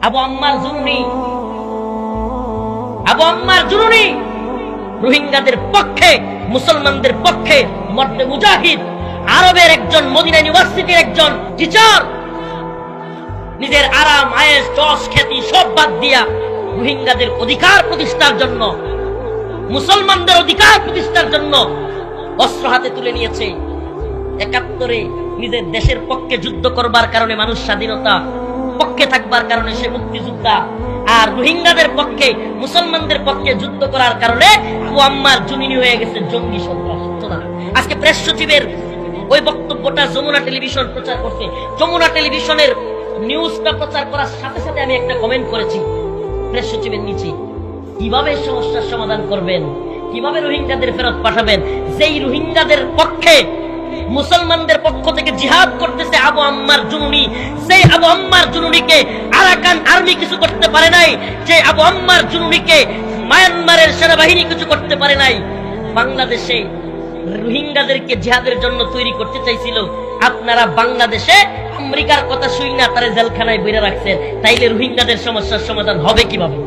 আবু আম্মার জুনুনি রোহিঙ্গাদের পক্ষে, মুসলমানদের পক্ষে মর্দে মুজাহিদ, আরবের একজন, মদিনা ইউনিভার্সিটির একজন টিচার, নিজের আরাম আয়েশ যশ খ্যাতি সব বাদ দিয়া রোহিঙ্গাদের অধিকার প্রতিষ্ঠার জন্য, মুসলমানদের অধিকার প্রতিষ্ঠার জন্য অস্ত্র হাতে তুলে নিয়েছে। ৭১ নিজের দেশের পক্ষে যুদ্ধ করবার কারণে মানুষ স্বাধীনতা, পক্ষে থাকবার কারণে সে মুক্তিযোদ্ধা, আর রোহিঙ্গাদের পক্ষে, মুসলমানদের পক্ষে যুদ্ধ করার কারণে আবু আম্মার জুনিনি হয়ে গেছে জঙ্গি সন্ত্রাস। আজকে প্রেস সচিবের ওই বক্তব্যটা যমুনা টেলিভিশন প্রচার করছে। যমুনা টেলিভিশনের নিউজটা প্রচার করার সাথে সাথে আমি একটা কমেন্ট করেছি প্রেস সচিবের নিচে, কিভাবে সমস্যার সমাধান করবেন, কিভাবে রোহিঙ্গাদের ফেরত পাঠাবেন, যেই রোহিঙ্গাদের পক্ষে মুসলমানদের পক্ষ থেকে জিহাদ করতেছে আবু আম্মার জুনুনি, সেই আবু আম্মার জুনুনিকে আরাকান আর্মি কিছু করতে পারে নাই, যে আবু আম্মার জুনুনিকে মায়ানমারের সেনাবাহিনী কিছু করতে পারে নাই। বাংলাদেশে রোহিঙ্গাদেরকে জিহাদের জন্য তৈরি করতে চাইছিল, আপনারা বাংলাদেশে আমেরিকার কথা শুই না তারা জেলখানায় বইরা রাখছেন, তাইলে রোহিঙ্গাদের সমস্যার সমাধান হবে কিভাবে?